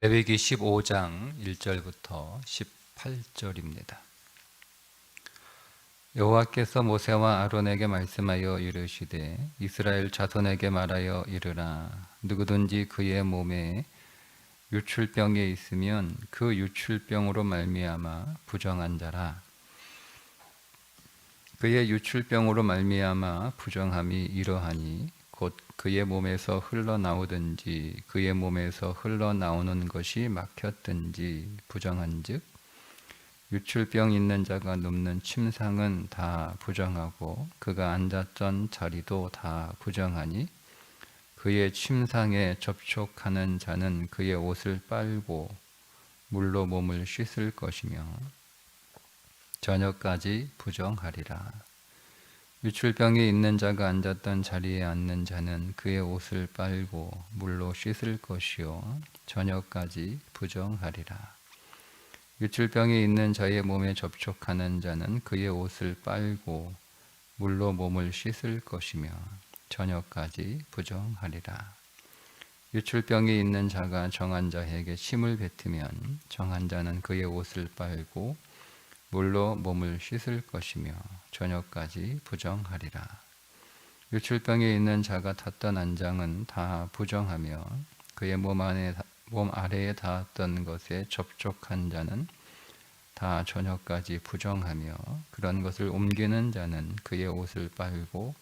레위기 15장 1절부터 18절입니다. 여호와께서 모세와 아론에게 말씀하여 이르시되 이스라엘 자손에게 말하여 이르라. 누구든지 그의 몸에 유출병이 있으면 그 유출병으로 말미암아 부정한 자라. 그의 유출병으로 말미암아 부정함이 이러하니 곧 그의 몸에서 흘러나오든지 그의 몸에서 흘러나오는 것이 막혔든지 부정한즉 유출병 있는 자가 눕는 침상은 다 부정하고 그가 앉았던 자리도 다 부정하니 그의 침상에 접촉하는 자는 그의 옷을 빨고 물로 몸을 씻을 것이며 저녁까지 부정하리라. 유출병이 있는 자가 앉았던 자리에 앉는 자는 그의 옷을 빨고 물로 씻을 것이요 저녁까지 부정하리라. 유출병이 있는 자의 몸에 접촉하는 자는 그의 옷을 빨고 물로 몸을 씻을 것이며 저녁까지 부정하리라. 유출병이 있는 자가 정한 자에게 침을 뱉으면 정한 자는 그의 옷을 빨고 물로 몸을 씻을 것이며 저녁까지 부정하리라. 유출병이 있는 자가 탔던 안장은 다 부정하며 그의 몸 아래에 닿았던 것에 접촉한 자는 다 저녁까지 부정하며 그런 것을 옮기는 자는 그의 옷을 빨고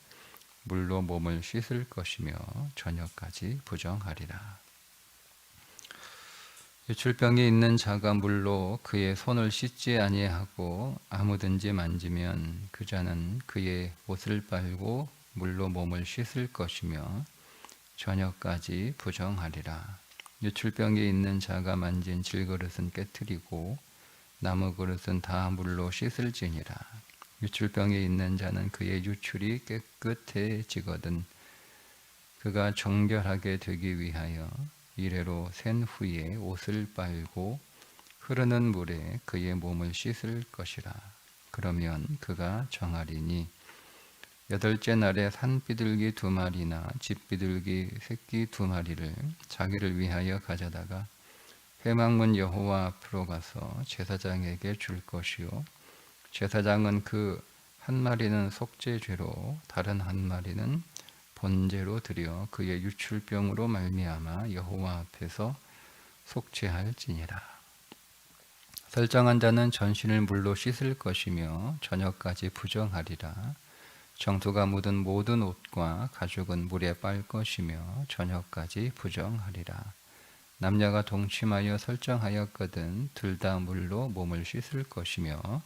물로 몸을 씻을 것이며 저녁까지 부정하리라. 유출병이 있는 자가 물로 그의 손을 씻지 아니하고 아무든지 만지면 그 자는 그의 옷을 빨고 물로 몸을 씻을 것이며 저녁까지 부정하리라. 유출병이 있는 자가 만진 질그릇은 깨뜨리고 나무 그릇은 다 물로 씻을지니라. 유출병이 있는 자는 그의 유출이 깨끗해지거든 그가 정결하게 되기 위하여 이래로 센 후에 옷을 빨고 흐르는 물에 그의 몸을 씻을 것이라. 그러면 그가 정하리니 여덟째 날에 산비둘기 2마리나 집비둘기 새끼 2마리를 자기를 위하여 가져다가 회막문 여호와 앞으로 가서 제사장에게 줄 것이요 제사장은 그 한 마리는 속죄죄로 다른 한 마리는 번제로 드려 그의 유출병으로 말미암아 여호와 앞에서 속죄할지니라. 설정한 자는 전신을 물로 씻을 것이며 저녁까지 부정하리라. 정토가 묻은 모든 옷과 가죽은 물에 빨 것이며 저녁까지 부정하리라. 남녀가 동침하여 설정하였거든 둘 다 물로 몸을 씻을 것이며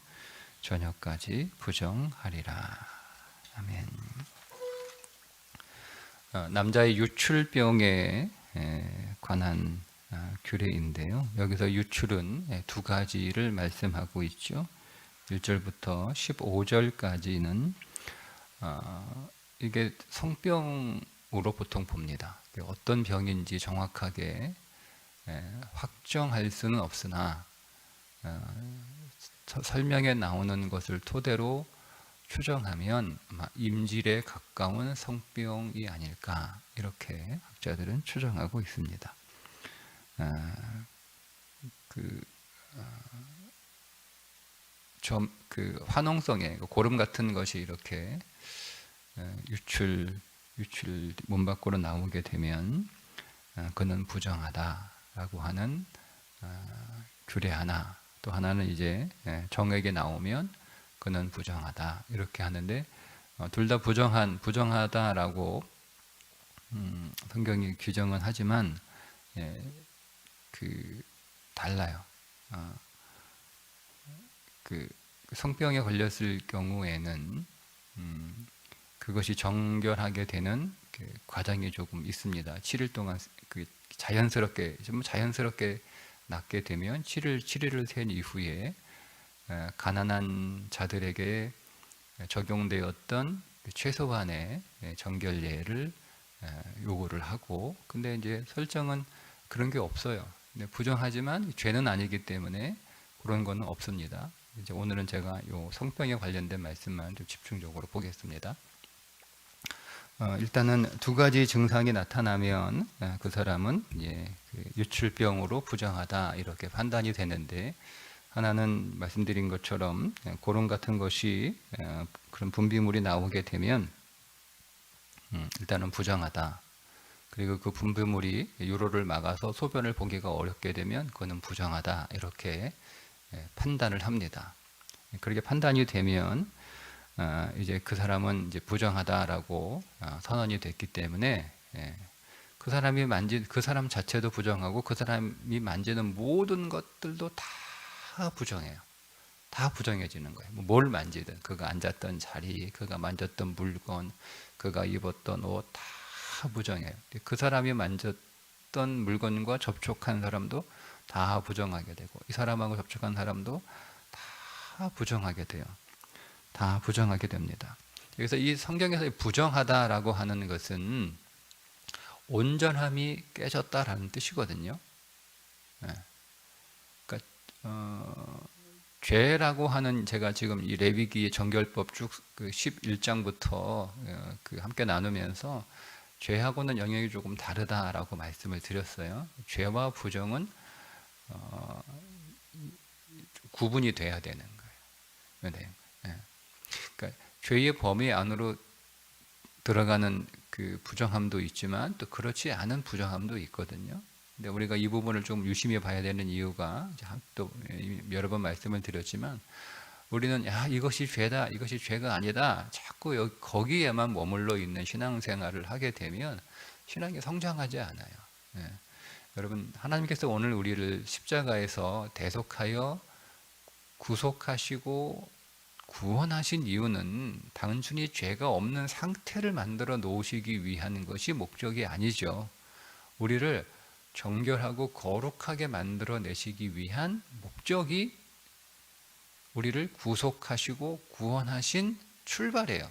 저녁까지 부정하리라. 아멘. 남자의 유출병에 관한 규례인데요. 여기서 유출은 2가지를 말씀하고 있죠. 1절부터 15절까지는 이게 성병으로 보통 봅니다. 어떤 병인지 정확하게 확정할 수는 없으나 설명에 나오는 것을 토대로 추정하면 아마 임질에 가까운 성병이 아닐까 이렇게 학자들은 추정하고 있습니다. 그 화농성에 고름 같은 것이 이렇게 유출 몸 밖으로 나오게 되면 그는 부정하다라고 하는 규례 하나, 또 하나는 이제 정액에 나오면 그는 부정하다 이렇게 하는데 둘 다 부정하다라고 성경이 규정은 하지만 달라요. 그 성병에 걸렸을 경우에는 그것이 정결하게 되는 과정이 조금 있습니다. 7일 동안 자연스럽게 낫게 되면 7일을 센 이후에 가난한 자들에게 적용되었던 최소한의 정결례를 요구를 하고, 근데 이제 설정은 그런 게 없어요. 근데 부정하지만 죄는 아니기 때문에 그런 거는 없습니다. 이제 오늘은 제가 요 성병에 관련된 말씀만 좀 집중적으로 보겠습니다. 일단은 두 가지 증상이 나타나면 그 사람은 그 유출병으로 부정하다 이렇게 판단이 되는데, 하나는 말씀드린 것처럼 고름 같은 것이 그런 분비물이 나오게 되면 일단은 부정하다. 그리고 그 분비물이 유로를 막아서 소변을 보기가 어렵게 되면 그거는 부정하다 이렇게 판단을 합니다. 그렇게 판단이 되면 이제 그 사람은 이제 부정하다라고 선언이 됐기 때문에 그 사람이 그 사람 자체도 부정하고 그 사람이 만지는 모든 것들도 다 부정해요. 다 부정해지는 거예요. 뭘 만지든, 그가 앉았던 자리, 그가 만졌던 물건, 그가 입었던 옷 다 부정해요. 그 사람이 만졌던 물건과 접촉한 사람도 다 부정하게 되고, 이 사람하고 접촉한 사람도 다 부정하게 돼요. 다 부정하게 됩니다. 그래서 이 성경에서 부정하다라고 하는 것은 온전함이 깨졌다라는 뜻이거든요. 그러니까 죄라고 하는, 제가 지금 이 레위기 정결법 쭉 그 11장부터 그 함께 나누면서 죄하고는 영역이 조금 다르다라고 말씀을 드렸어요. 죄와 부정은 구분이 돼야 되는 거예요. 네. 그러니까 죄의 범위 안으로 들어가는 그 부정함도 있지만 또 그렇지 않은 부정함도 있거든요. 근데 우리가 이 부분을 좀 유심히 봐야 되는 이유가, 또 여러 번 말씀을 드렸지만, 우리는 이것이 죄다, 이것이 죄가 아니다, 자꾸 거기에만 머물러 있는 신앙생활을 하게 되면 신앙이 성장하지 않아요. 여러분, 하나님께서 오늘 우리를 십자가에서 대속하여 구속하시고 구원하신 이유는 단순히 죄가 없는 상태를 만들어 놓으시기 위한 것이 목적이 아니죠. 우리를 정결하고 거룩하게 만들어 내시기 위한 목적이 우리를 구속하시고 구원하신 출발이에요.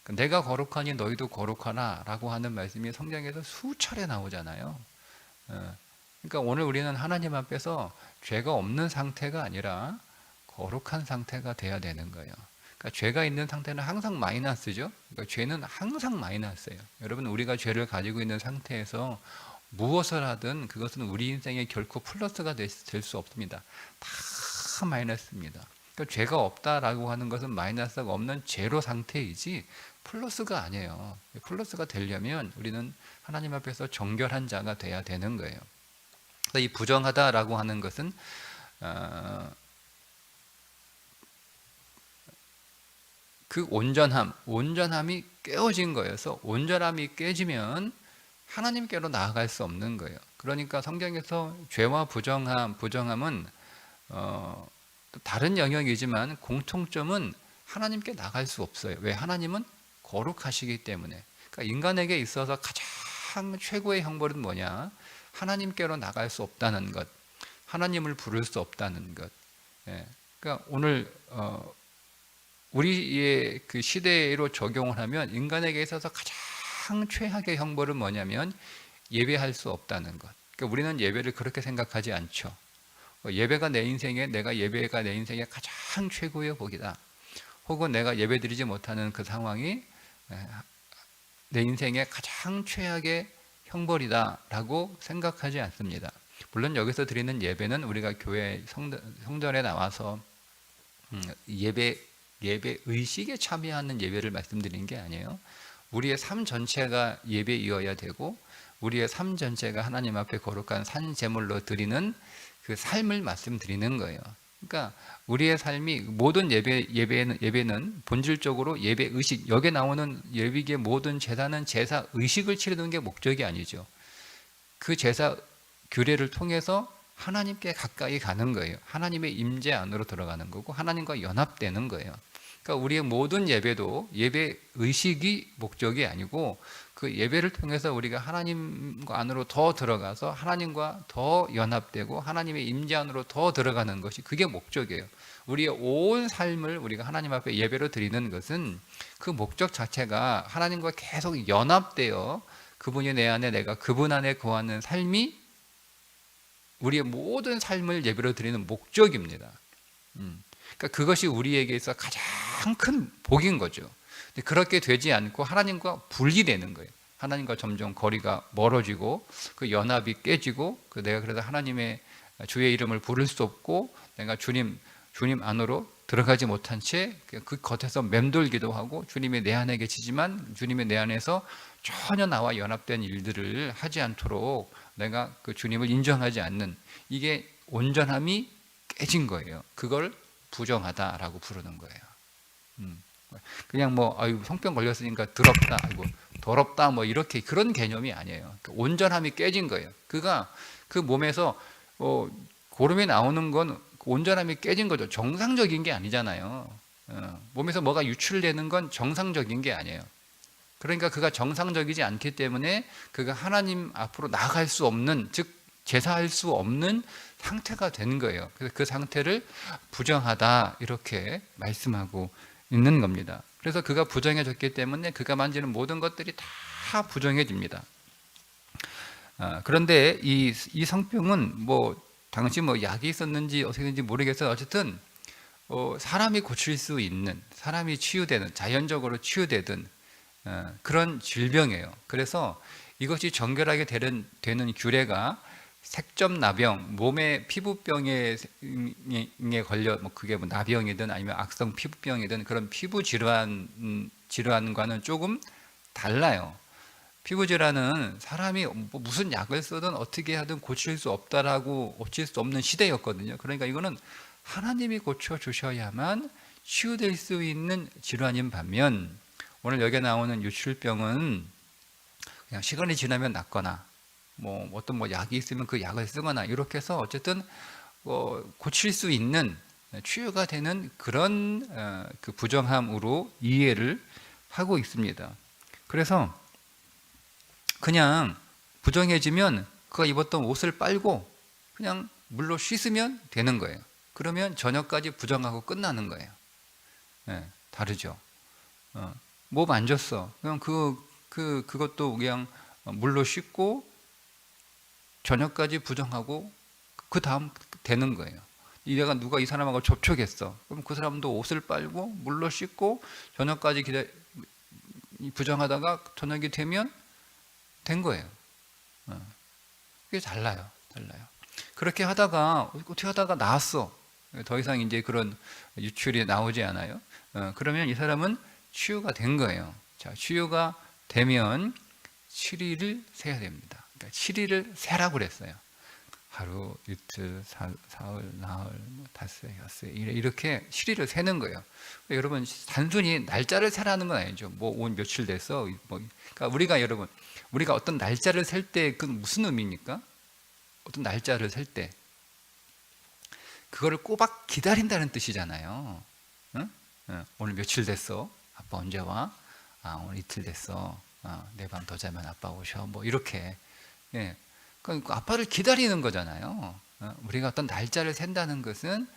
내가 거룩하니 너희도 거룩하나 라고 하는 말씀이 성경에서 수차례 나오잖아요. 그러니까 오늘 우리는 하나님 앞에서 죄가 없는 상태가 아니라 거룩한 상태가 돼야 되는 거예요. 그러니까 죄가 있는 상태는 항상 마이너스죠. 그러니까 죄는 항상 마이너스예요. 여러분, 우리가 죄를 가지고 있는 상태에서 무엇을 하든 그것은 우리 인생에 결코 플러스가 될 수 없습니다. 다 마이너스입니다. 그러니까 죄가 없다라고 하는 것은 마이너스가 없는 제로 상태이지 플러스가 아니에요. 플러스가 되려면 우리는 하나님 앞에서 정결한 자가 돼야 되는 거예요. 그래서 이 부정하다라고 하는 것은 그 온전함이 깨어진 거여서, 온전함이 깨지면 하나님께로 나아갈 수 없는 거예요. 그러니까 성경에서 죄와 부정함은 다른 영역이지만 공통점은 하나님께 나갈 수 없어요. 왜? 하나님은 거룩하시기 때문에. 그러니까 인간에게 있어서 가장 최고의 형벌은 뭐냐? 하나님께로 나갈 수 없다는 것, 하나님을 부를 수 없다는 것. 그러니까 오늘 우리의 그 시대로 적용을 하면 인간에게 있어서 가장 최악의 형벌은 뭐냐면 예배할 수 없다는 것. 그러니까 우리는 예배를 그렇게 생각하지 않죠. 예배가 내 인생에 가장 최고의 복이다. 혹은 내가 예배드리지 못하는 그 상황이 내 인생의 가장 최악의 형벌이다라고 생각하지 않습니다. 물론 여기서 드리는 예배는 우리가 교회 성전에 나와서 예배 의식에 참여하는 예배를 말씀드리는 게 아니에요. 우리의 삶 전체가 예배이어야 되고, 우리의 삶 전체가 하나님 앞에 거룩한 산 제물로 드리는 그 삶을 말씀드리는 거예요. 그러니까 우리의 삶이, 모든 예배는 본질적으로 예배 의식, 여기에 나오는 예비기의 모든 제사는 제사 의식을 치르는 게 목적이 아니죠. 그 제사 규례를 통해서 하나님께 가까이 가는 거예요. 하나님의 임재 안으로 들어가는 거고 하나님과 연합되는 거예요. 그러니까 우리의 모든 예배도 예배 의식이 목적이 아니고, 그 예배를 통해서 우리가 하나님과 안으로 더 들어가서 하나님과 더 연합되고 하나님의 임재 안으로 더 들어가는 것이, 그게 목적이에요. 우리의 온 삶을 우리가 하나님 앞에 예배로 드리는 것은 그 목적 자체가 하나님과 계속 연합되어 그분이 내 안에, 내가 그분 안에 거하는 삶이 우리의 모든 삶을 예배로 드리는 목적입니다. 그러니까 그것이 우리에게 있어 가장 큰 복인 거죠. 근데 그렇게 되지 않고 하나님과 분리되는 거예요. 하나님과 점점 거리가 멀어지고 그 연합이 깨지고 내가 그래서 하나님의 주의 이름을 부를 수 없고 내가 주님 안으로 들어가지 못한 채 그 겉에서 맴돌기도 하고 주님이 내 안에 계시지만 주님이 내 안에서 전혀 나와 연합된 일들을 하지 않도록 내가 그 주님을 인정하지 않는, 이게 온전함이 깨진 거예요. 그걸 부정하다라고 부르는 거예요. 그냥 뭐 아유 성병 걸렸으니까 더럽다, 아이고 더럽다 뭐 이렇게 그런 개념이 아니에요. 온전함이 깨진 거예요. 그가 그 몸에서 고름이 나오는 건 온전함이 깨진 거죠. 정상적인 게 아니잖아요. 몸에서 뭐가 유출되는 건 정상적인 게 아니에요. 그러니까 그가 정상적이지 않기 때문에 그가 하나님 앞으로 나아갈 수 없는, 즉 제사할 수 없는 상태가 되는 거예요. 그래서 그 상태를 부정하다 이렇게 말씀하고 있는 겁니다. 그래서 그가 부정해졌기 때문에 그가 만지는 모든 것들이 다 부정해집니다. 그런데 이 성병은 뭐 당시 뭐 약이 있었는지 어떻게 됐는지 모르겠어요. 어쨌든 사람이 고칠 수 있는, 사람이 치유되는, 자연적으로 치유되든 그런 질병이에요. 그래서 이것이 정결하게 되는 규례가 색점나병, 몸의 피부병에 걸려 그게 뭐 나병이든 아니면 악성 피부병이든 그런 피부 질환과는 조금 달라요. 피부 질환은 사람이 뭐 무슨 약을 쓰든 어떻게 하든 고칠 수 없다라고, 고칠 수 없는 시대였거든요. 그러니까 이거는 하나님이 고쳐 주셔야만 치유될 수 있는 질환인 반면, 오늘 여기에 나오는 유출병은 그냥 시간이 지나면 낫거나 뭐 어떤 뭐 약이 있으면 그 약을 쓰거나 이렇게 해서 어쨌든 고칠 수 있는, 치유가 되는 그런 그 부정함으로 이해를 하고 있습니다. 그래서 그냥 부정해지면 그가 입었던 옷을 빨고 그냥 물로 씻으면 되는 거예요. 그러면 저녁까지 부정하고 끝나는 거예요. 다르죠. 뭐 만졌어. 그냥 그것도 그냥 물로 씻고 저녁까지 부정하고 그 다음 되는 거예요. 내가 누가 이 사람하고 접촉했어. 그럼 그 사람도 옷을 빨고 물로 씻고 저녁까지 부정하다가 저녁이 되면 된 거예요. 그게 달라요. 그렇게 하다가 어떻게 하다가 나았어. 더 이상 이제 그런 유출이 나오지 않아요. 그러면 이 사람은 치유가 된 거예요. 자, 치유가 되면 7일을 세야 됩니다. 그러니까 7일을 세라고 그랬어요. 하루, 이틀, 사흘, 나흘, 닷새, 엿새 이렇게 7일을 세는 거예요. 그러니까 여러분 단순히 날짜를 세라는 건 아니죠. 뭐 온 며칠 됐어. 그러니까 우리가 어떤 날짜를 셀 때 그건 무슨 의미입니까? 어떤 날짜를 셀 때 그거를 꼬박 기다린다는 뜻이잖아요. 응? 오늘 며칠 됐어? 아빠 언제 와? 오늘 이틀 됐어. 내 밤 더 자면 아빠 오셔. 뭐 이렇게. 예. 그러니까 아빠를 기다리는 거잖아요. 우리가 어떤 날짜를 센다는 것은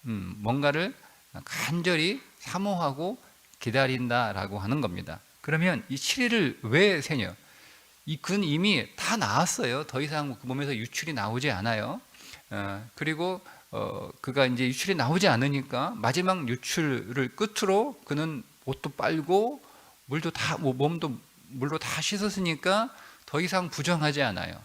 뭔가를 간절히 사모하고 기다린다라고 하는 겁니다. 그러면 이 7일을 왜 세냐? 그는 이미 다 나았어요. 더 이상 몸에서 유출이 나오지 않아요. 그리고 그가 이제 유출이 나오지 않으니까 마지막 유출을 끝으로 그는 옷도 빨고 물도 다, 몸도 물로 다 씻었으니까 더 이상 부정하지 않아요.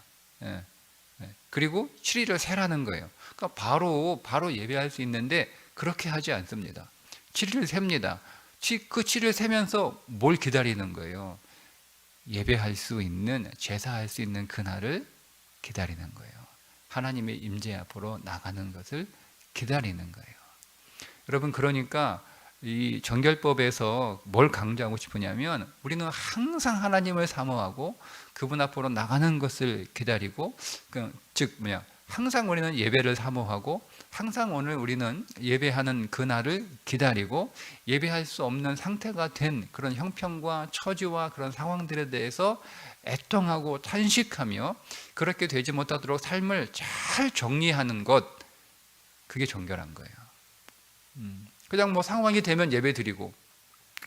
그리고 7일을 세라는 거예요. 그러니까 바로 예배할 수 있는데 그렇게 하지 않습니다. 7일을 셉니다. 그 7일 세면서 뭘 기다리는 거예요? 예배할 수 있는, 제사할 수 있는 그날을 기다리는 거예요. 하나님의 임재 앞으로 나가는 것을 기다리는 거예요. 여러분, 그러니까 이 정결법에서 뭘 강조하고 싶으냐면 우리는 항상 하나님을 사모하고 그분 앞으로 나가는 것을 기다리고, 항상 우리는 예배를 사모하고 항상 오늘 우리는 예배하는 그날을 기다리고, 예배할 수 없는 상태가 된 그런 형편과 처지와 그런 상황들에 대해서 애통하고 탄식하며 그렇게 되지 못하도록 삶을 잘 정리하는 것, 그게 정결한 거예요. 그냥 뭐 상황이 되면 예배 드리고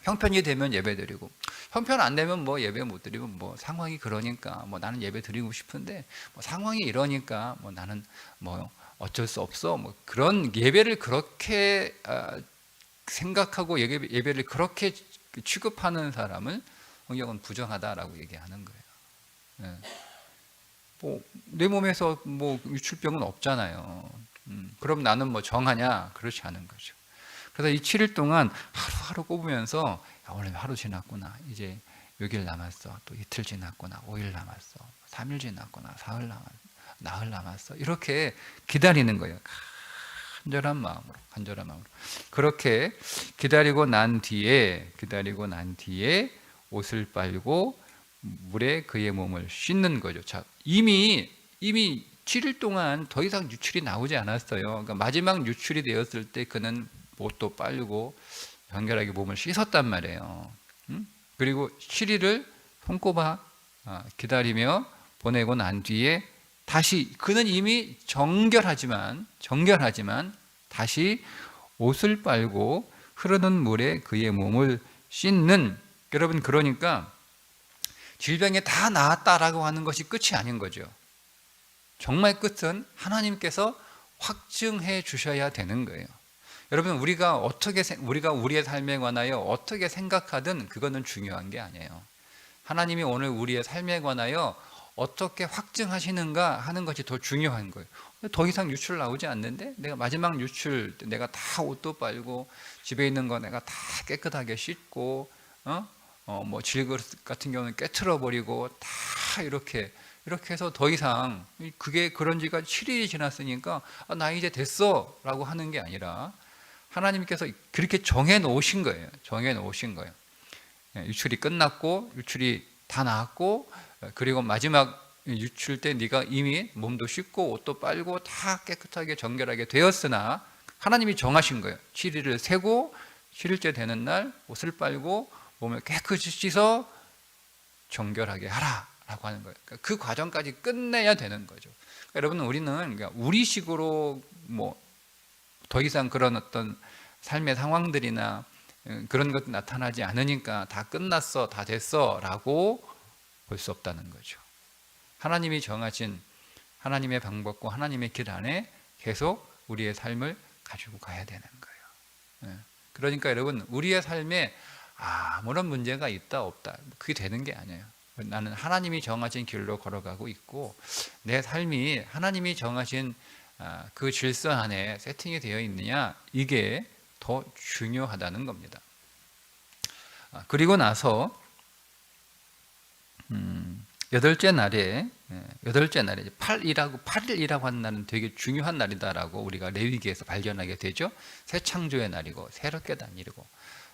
형편이 되면 예배 드리고, 형편 안 되면 뭐 예배 못 드리고, 뭐 상황이 그러니까 뭐 나는 예배 드리고 싶은데 뭐 상황이 이러니까 뭐 나는 뭐 어쩔 수 없어, 뭐 그런 예배를 그렇게 생각하고 예배를 그렇게 취급하는 사람을 성경은 부정하다라고 얘기하는 거예요. 내 몸에서 유출병은 없잖아요. 그럼 나는 정하냐? 그렇지 않은 거죠. 그래서 이 7일 동안 하루하루 꼽으면서 오늘 하루 지났구나, 이제 6일 남았어, 또 이틀 지났구나, 5일 남았어, 3일 지났구나, 나흘 남았어, 이렇게 기다리는 거예요. 간절한 마음으로. 그렇게 기다리고 난 뒤에 옷을 빨고 물에 그의 몸을 씻는 거죠. 자, 이미 7일 동안 더 이상 유출이 나오지 않았어요. 그러니까 마지막 유출이 되었을 때 그는 옷도 빨고 정결하게 몸을 씻었단 말이에요. 그리고 7일을 손꼽아 기다리며 보내고 난 뒤에 다시 그는 이미 정결하지만 다시 옷을 빨고 흐르는 물에 그의 몸을 씻는, 여러분, 그러니까 질병이 다 나았다라고 하는 것이 끝이 아닌 거죠. 정말 끝은 하나님께서 확증해 주셔야 되는 거예요. 여러분, 우리가 우리의 삶에 관하여 어떻게 생각하든 그거는 중요한 게 아니에요. 하나님이 오늘 우리의 삶에 관하여 어떻게 확증하시는가 하는 것이 더 중요한 거예요. 더 이상 유출 나오지 않는데, 내가 마지막 유출, 내가 다 옷도 빨고 집에 있는 거 내가 다 깨끗하게 씻고 질그릇 같은 경우는 깨트려 버리고 다 이렇게 해서 더 이상, 그게 그런 지가 7일이 지났으니까 나 이제 됐어 라고 하는 게 아니라 하나님께서 그렇게 정해 놓으신 거예요. 유출이 끝났고 유출이 다 나았고, 그리고 마지막 유출 때 네가 이미 몸도 씻고 옷도 빨고 다 깨끗하게 정결하게 되었으나 하나님이 정하신 거예요. 7일을 세고 7일째 되는 날 옷을 빨고 몸을 깨끗이 씻어 정결하게 하라 라고 하는 거예요. 그 과정까지 끝내야 되는 거죠. 여러분, 우리는 우리식으로 더 이상 그런 어떤 삶의 상황들이나 그런 것도 나타나지 않으니까 다 끝났어, 다 됐어 라고 볼 수 없다는 거죠. 하나님이 정하신 하나님의 방법과 하나님의 길 안에 계속 우리의 삶을 가지고 가야 되는 거예요. 그러니까 여러분, 우리의 삶에 아무런 문제가 있다 없다 그게 되는 게 아니에요. 나는 하나님이 정하신 길로 걸어가고 있고 내 삶이 하나님이 정하신 그 질서 안에 세팅이 되어 있느냐, 이게 더 중요하다는 겁니다. 그리고 나서 여덟째 날에 8일이라고 하는 날은 되게 중요한 날이다라고 우리가 레위기에서 발견하게 되죠. 새 창조의 날이고 새롭게 난 일이고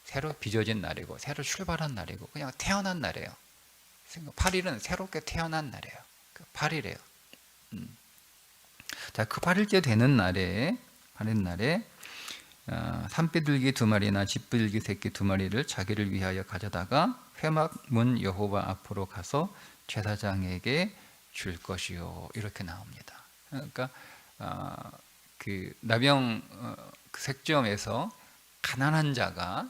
새로 빚어진 날이고 새로 출발한 날이고 그냥 태어난 날이에요. 8일은 새롭게 태어난 날이에요. 8일이에요. 자, 그 8일째 되는 날에 산비둘기 2마리나 집비둘기 새끼 2마리를 자기를 위하여 가져다가 회막 문 여호와 앞으로 가서 제사장에게 줄 것이요, 이렇게 나옵니다. 그러니까 그 나병 그 색점에서 가난한 자가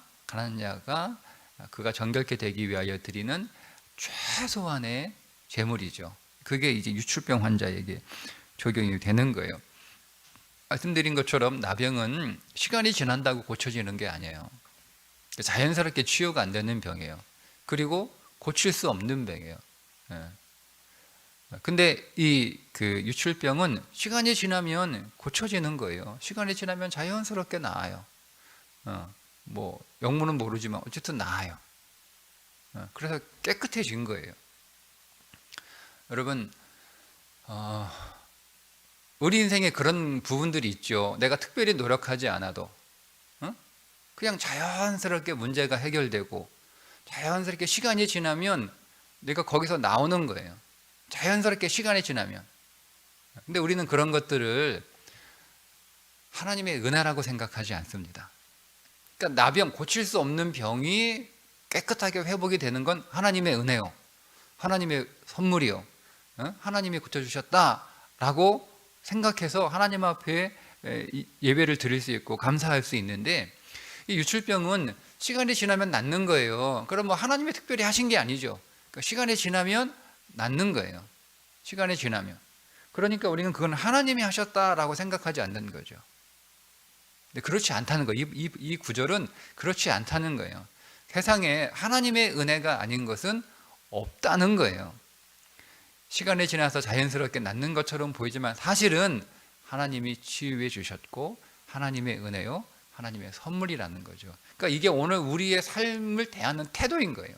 그가 정결케 되기 위하여 드리는 최소한의 제물이죠. 그게 이제 유출병 환자에게 적용이 되는 거예요. 말씀드린 것처럼 나병은 시간이 지난다고 고쳐지는 게 아니에요. 자연스럽게 치유가 안 되는 병이에요. 그리고 고칠 수 없는 병이에요. 근데 그 유출병은 시간이 지나면 고쳐지는 거예요. 시간이 지나면 자연스럽게 나아요. 영문은 모르지만 어쨌든 나아요. 그래서 깨끗해진 거예요. 여러분, 우리 인생에 그런 부분들이 있죠. 내가 특별히 노력하지 않아도 그냥 자연스럽게 문제가 해결되고 자연스럽게 시간이 지나면 내가 거기서 나오는 거예요. 자연스럽게 시간이 지나면. 근데 우리는 그런 것들을 하나님의 은혜라고 생각하지 않습니다. 그러니까 나병, 고칠 수 없는 병이 깨끗하게 회복이 되는 건 하나님의 은혜요, 하나님의 선물이요, 하나님이 고쳐주셨다라고 생각해서 하나님 앞에 예배를 드릴 수 있고 감사할 수 있는데, 이 유출병은 시간이 지나면 낫는 거예요. 그럼 하나님이 특별히 하신 게 아니죠. 그러니까 시간이 지나면 낫는 거예요. 시간이 지나면. 그러니까 우리는 그건 하나님이 하셨다라고 생각하지 않는 거죠. 근데 그렇지 않다는 거예요. 이 구절은 그렇지 않다는 거예요. 세상에 하나님의 은혜가 아닌 것은 없다는 거예요. 시간이 지나서 자연스럽게 낫는 것처럼 보이지만 사실은 하나님이 치유해 주셨고 하나님의 은혜요, 하나님의 선물이라는 거죠. 그러니까 이게 오늘 우리의 삶을 대하는 태도인 거예요.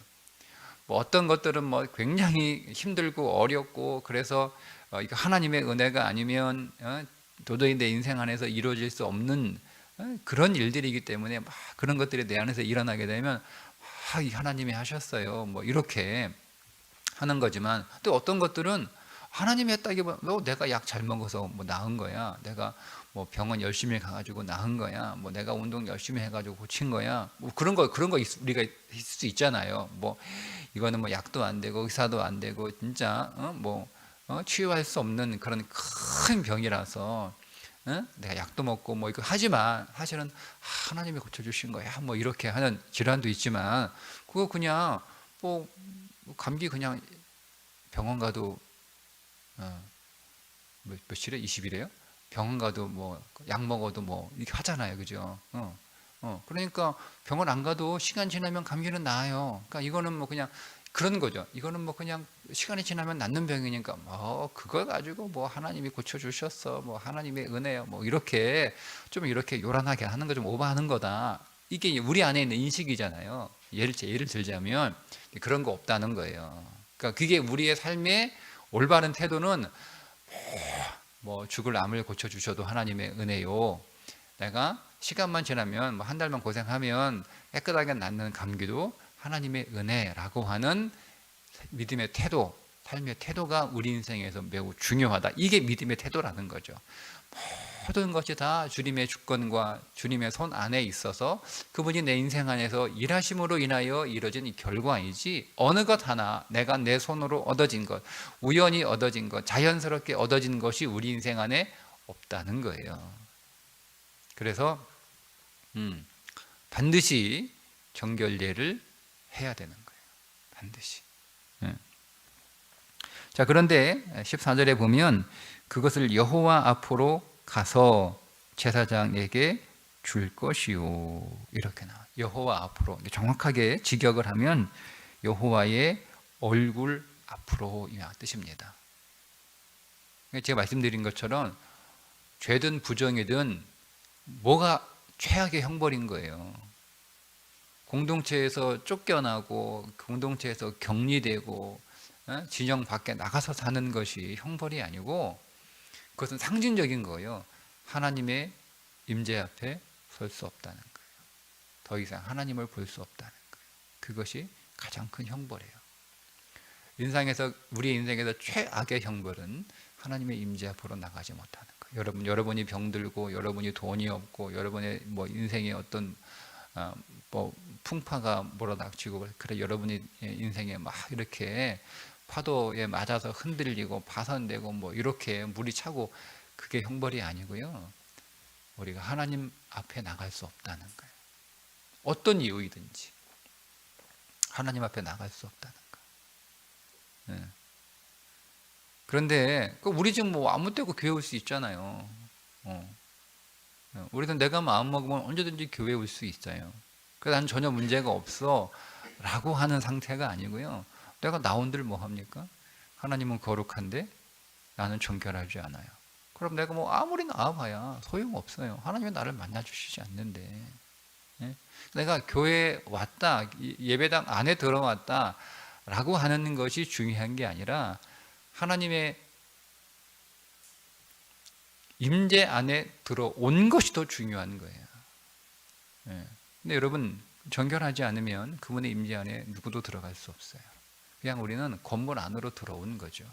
뭐 어떤 것들은 뭐 굉장히 힘들고 어렵고 그래서 이거 하나님의 은혜가 아니면 도저히 내 인생 안에서 이루어질 수 없는 그런 일들이기 때문에 막 그런 것들이 내 안에서 일어나게 되면 이 하나님이 하셨어요 뭐 이렇게 하는 거지만, 또 어떤 것들은 하나님이 했다기보다 내가 약 잘 먹어서 뭐 나은 거야, 내가 뭐 병원 열심히 가가지고 나은 거야, 뭐 내가 운동 열심히 해가지고 고친 거야, 뭐 그런 거 우리가 있을 수 있잖아요. 뭐 이거는 뭐 약도 안 되고 의사도 안 되고 진짜 치유할 수 없는 그런 큰 병이라서 내가 약도 먹고 뭐 이거 하지만 사실은 하나님이 고쳐주신 거야 뭐 이렇게 하는 질환도 있지만, 그거 그냥 뭐 감기 그냥 병원 가도 며칠에 20일에요? 병원 가도 뭐 약 먹어도 뭐 이렇게 하잖아요, 그죠? 그러니까 병원 안 가도 시간 지나면 감기는 나아요. 그러니까 이거는 뭐 그냥 그런 거죠. 이거는 뭐 그냥 시간이 지나면 낫는 병이니까 뭐 그걸 가지고 뭐 하나님이 고쳐주셨어, 뭐 하나님의 은혜요, 뭐 이렇게 좀 이렇게 요란하게 하는 거 좀 오버하는 거다. 이게 우리 안에 있는 인식이잖아요. 예를 들자면 그런 거 없다는 거예요. 그러니까 그게 우리의 삶의 올바른 태도는 뭐 죽을 암을 고쳐주셔도 하나님의 은혜요, 내가 시간만 지나면 뭐 한 달만 고생하면 깨끗하게 낫는 감기도 하나님의 은혜라고 하는 믿음의 태도, 삶의 태도가 우리 인생에서 매우 중요하다. 이게 믿음의 태도라는 거죠. 모든 것이 다 주님의 주권과 주님의 손 안에 있어서 그분이 내 인생 안에서 일하심으로 인하여 이루어진 이 결과이지, 어느 것 하나 내가 내 손으로 얻어진 것, 우연히 얻어진 것, 자연스럽게 얻어진 것이 우리 인생 안에 없다는 거예요. 그래서 반드시 정결례를 해야 되는 거예요. 반드시. 자, 그런데 14절에 보면 그것을 여호와 앞으로 가서 제사장에게 줄 것이요, 이렇게 나와요. 여호와 앞으로, 정확하게 직역을 하면 여호와의 얼굴 앞으로 이 뜻입니다. 제가 말씀드린 것처럼 죄든 부정이든 뭐가 최악의 형벌인 거예요. 공동체에서 쫓겨나고 공동체에서 격리되고 진영 밖에 나가서 사는 것이 형벌이 아니고 그것은 상징적인 거예요. 하나님의 임재 앞에 설 수 없다는 거예요. 더 이상 하나님을 볼 수 없다는 거예요. 그것이 가장 큰 형벌이에요. 우리의 인생에서 최악의 형벌은 하나님의 임재 앞으로 나가지 못하는 거예요. 여러분이 병들고 여러분이 돈이 없고 여러분의 뭐 인생에 어떤 뭐 풍파가 몰아닥치고, 그래 여러분이 인생에 막 이렇게 파도에 맞아서 흔들리고 파손되고 뭐 이렇게 물이 차고, 그게 형벌이 아니고요. 우리가 하나님 앞에 나갈 수 없다는 거예요. 어떤 이유이든지 하나님 앞에 나갈 수 없다는 거예요. 그런데 우리 지금 뭐 아무 때고 교회 올 수 있잖아요. 우리는 내가 마음 먹으면 언제든지 교회 올 수 있어요. 그래서 난 전혀 문제가 없어 라고 하는 상태가 아니고요. 내가 나온들 뭐 합니까? 하나님은 거룩한데 나는 정결하지 않아요. 그럼 내가 뭐 아무리 나와봐야 소용없어요. 하나님은 나를 만나주시지 않는데. 내가 교회에 왔다, 예배당 안에 들어왔다 라고 하는 것이 중요한 게 아니라 하나님의 임재 안에 들어온 것이 더 중요한 거예요. 근데 여러분, 정결하지 않으면 그분의 임재 안에 누구도 들어갈 수 없어요. 그냥 우리는 건물 안으로 들어온 거죠.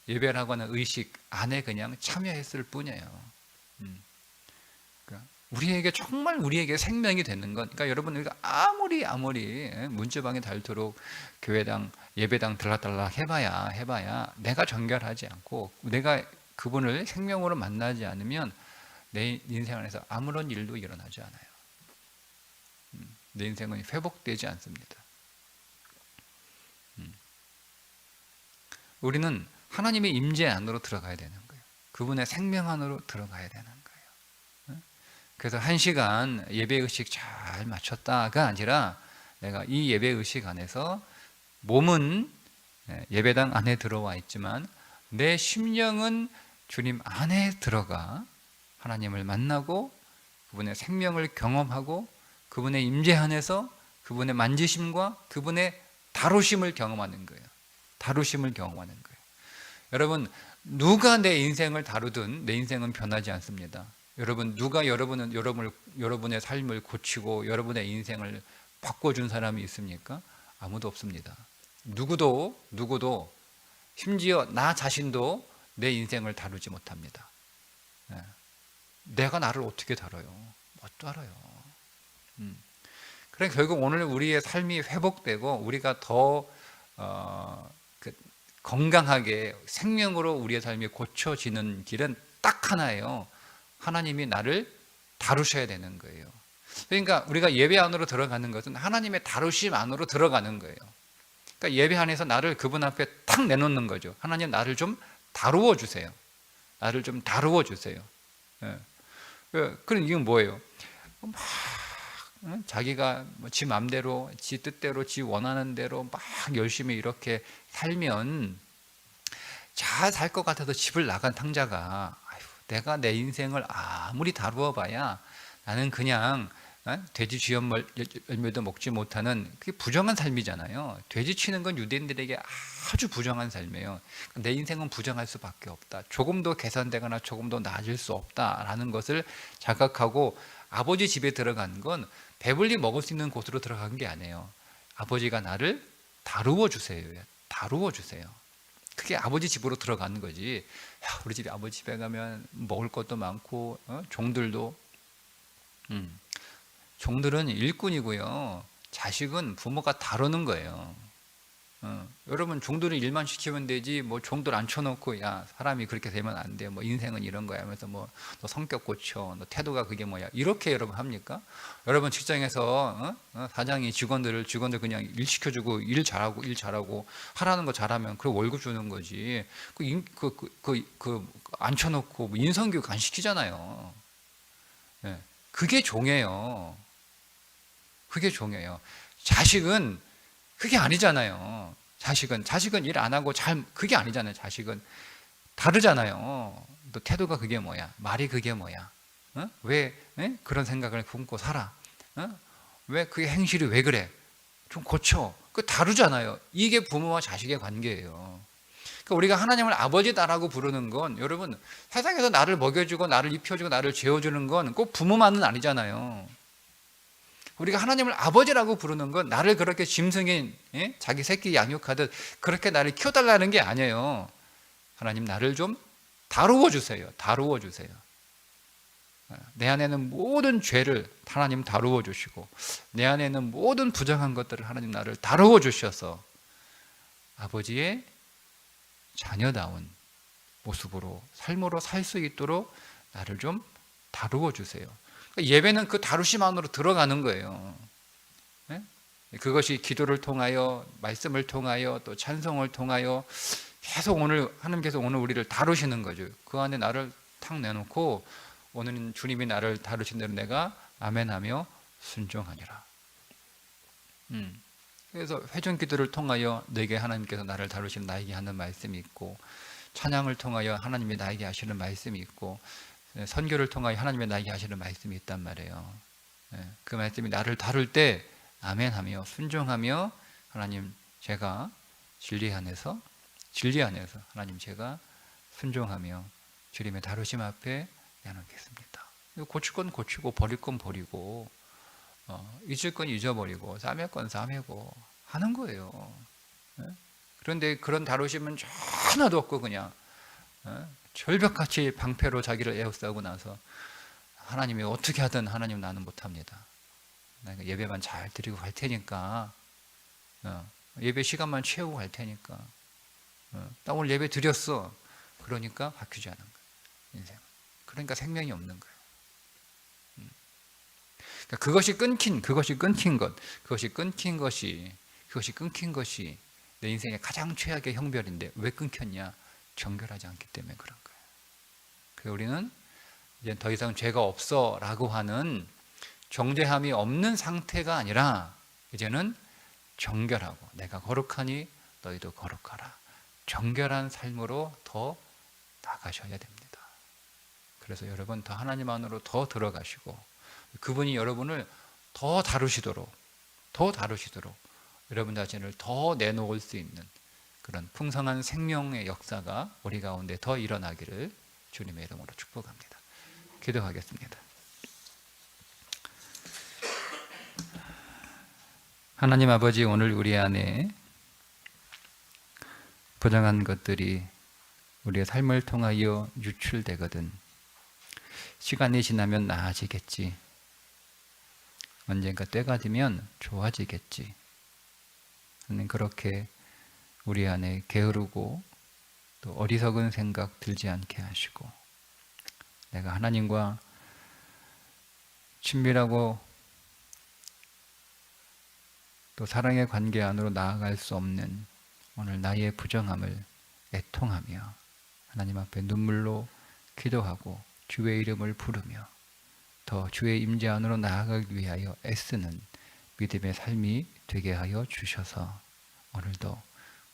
예배라고 하는 의식 안에 그냥 참여했을 뿐이에요. 그러니까 정말 우리에게 생명이 되는 건, 그러니까 여러분, 우리가 아무리 문지방에 닳도록 교회당 예배당 들락달락 해봐야 내가 정결하지 않고 내가 그분을 생명으로 만나지 않으면 내 인생 안에서 아무런 일도 일어나지 않아요. 내 인생은 회복되지 않습니다. 우리는 하나님의 임재 안으로 들어가야 되는 거예요. 그분의 생명 안으로 들어가야 되는 거예요. 그래서 1시간 예배의식 잘 마쳤다가 아니라 내가 이 예배의식 안에서 몸은 예배당 안에 들어와 있지만 내 심령은 주님 안에 들어가 하나님을 만나고 그분의 생명을 경험하고 그분의 임재 안에서 그분의 만지심과 그분의 다루심을 경험하는 거예요. 다루심을 경험하는 거예요. 여러분, 누가 내 인생을 다루든 내 인생은 변하지 않습니다. 여러분, 누가 여러분의 삶을 고치고 여러분의 인생을 바꿔준 사람이 있습니까? 아무도 없습니다. 누구도 심지어 나 자신도 내 인생을 다루지 못합니다. 내가 나를 어떻게 다뤄요? 못 다뤄요. 그래 결국 오늘 우리의 삶이 회복되고 우리가 더 건강하게 생명으로 우리의 삶이 고쳐지는 길은 딱 하나예요. 하나님이 나를 다루셔야 되는 거예요. 그러니까 우리가 예배 안으로 들어가는 것은 하나님의 다루심 안으로 들어가는 거예요. 그러니까 예배 안에서 나를 그분 앞에 탁 내놓는 거죠. 하나님 나를 좀 다루어 주세요. 나를 좀 다루어 주세요. 그럼 이건 뭐예요? 자기가 지 맘대로, 지 뜻대로, 지 원하는 대로 막 열심히 이렇게 살면 잘 살 것 같아서 집을 나간 탕자가 내가 내 인생을 아무리 다루어 봐야 나는 그냥 돼지 쥐 열매도 먹지 못하는 그게 부정한 삶이잖아요. 돼지 치는 건 유대인들에게 아주 부정한 삶이에요. 내 인생은 부정할 수밖에 없다. 조금 더 개선되거나 조금 더 나아질 수 없다라는 것을 자각하고 아버지 집에 들어간 건 배불리 먹을 수 있는 곳으로 들어간 게 아니에요. 아버지가 나를 다루어 주세요. 다루어 주세요. 그게 아버지 집으로 들어가는 거지. 우리 집에 아버지 집에 가면 먹을 것도 많고 종들도 종들은 일꾼이고요. 자식은 부모가 다루는 거예요. 여러분 종들은 일만 시키면 되지 뭐 종들 앉혀놓고 야 사람이 그렇게 되면 안 돼. 뭐 인생은 이런 거야 하면서 뭐 너 성격 고쳐. 너 태도가 그게 뭐야. 이렇게 여러분 합니까? 여러분 직장에서 사장이 직원들 그냥 일 시켜주고 일 잘하고 하라는 거 잘하면 그 월급 주는 거지. 앉혀놓고 뭐 인성교육 안 시키잖아요. 그게 종이에요. 그게 종이에요. 자식은 그게 아니잖아요. 자식은 일 안 하고 그게 아니잖아요. 자식은 다르잖아요. 너 태도가 그게 뭐야? 말이 그게 뭐야? 왜 그런 생각을 품고 살아? 왜 그게 행실이 왜 그래? 좀 고쳐. 그 다르잖아요. 이게 부모와 자식의 관계예요. 그러니까 우리가 하나님을 아버지다라고 부르는 건 여러분 세상에서 나를 먹여주고 나를 입혀주고 나를 재워주는 건 꼭 부모만은 아니잖아요. 우리가 하나님을 아버지라고 부르는 건 나를 그렇게 짐승인 자기 새끼 양육하듯 그렇게 나를 키워달라는 게 아니에요. 하나님 나를 좀 다루어 주세요. 다루어 주세요. 내 안에는 모든 죄를 하나님 다루어 주시고 내 안에는 모든 부정한 것들을 하나님 나를 다루어 주셔서 아버지의 자녀다운 모습으로 삶으로 살 수 있도록 나를 좀 다루어 주세요. 예배는 그 다루심 안으로 들어가는 거예요. 그것이 기도를 통하여 말씀을 통하여 또 찬송을 통하여 계속 하나님께서 오늘 우리를 다루시는 거죠. 그 안에 나를 탁 내놓고 오늘은 주님이 나를 다루신 대로 내가 아멘하며 순종하니라. 그래서 회중 기도를 통하여 내게 하나님께서 나를 다루시는 나에게 하는 말씀이 있고 찬양을 통하여 하나님이 나에게 하시는 말씀이 있고 선교를 통하여 하나님의 나에게 하시는 말씀이 있단 말이에요. 그 말씀이 나를 다룰 때 아멘하며 순종하며 하나님 제가 진리 안에서 하나님 제가 순종하며 주님의 다루심 앞에 내놓겠습니다. 고칠 건 고치고 버릴 건 버리고 잊을 건 잊어버리고 싸맬 건 싸매고 하는 거예요. 그런데 그런 다루심은 하나도 없고 그냥 절벽같이 방패로 자기를 에워싸고 나서 하나님이 어떻게 하든 하나님 나는 못합니다. 내가 예배만 잘 드리고 갈 테니까 예배 시간만 채우고 갈 테니까 나 오늘 예배 드렸어. 그러니까 바뀌지 않은 거예요. 인생. 그러니까 생명이 없는 거예요. 그러니까 그것이 끊긴 것이 내 인생의 가장 최악의 형별인데 왜 끊겼냐? 정결하지 않기 때문에 그런 거예요. 그래서 우리는 이제 더 이상 죄가 없어라고 하는 정죄함이 없는 상태가 아니라 이제는 정결하고 내가 거룩하니 너희도 거룩하라. 정결한 삶으로 더 나가셔야 됩니다. 그래서 여러분 더 하나님 안으로 더 들어가시고 그분이 여러분을 더 다루시도록 여러분 자신을 더 내놓을 수 있는 그런 풍성한 생명의 역사가 우리 가운데 더 일어나기를 주님의 이름으로 축복합니다. 기도하겠습니다. 하나님 아버지, 오늘 우리 안에 부정한 것들이 우리의 삶을 통하여 유출되거든 시간이 지나면 나아지겠지, 언젠가 때가 되면 좋아지겠지 하는 그렇게 우리 안에 게으르고 또 어리석은 생각 들지 않게 하시고 내가 하나님과 친밀하고 또 사랑의 관계 안으로 나아갈 수 없는 오늘 나의 부정함을 애통하며 하나님 앞에 눈물로 기도하고 주의 이름을 부르며 더 주의 임재 안으로 나아가기 위하여 애쓰는 믿음의 삶이 되게 하여 주셔서 오늘도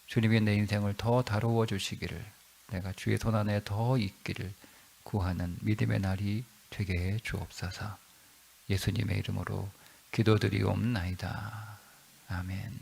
주님이 내 인생을 더 다루어 주시기를, 내가 주의 손 안에 더 있기를 구하는 믿음의 날이 되게 해 주옵소서. 예수님의 이름으로 기도드리옵나이다. 아멘.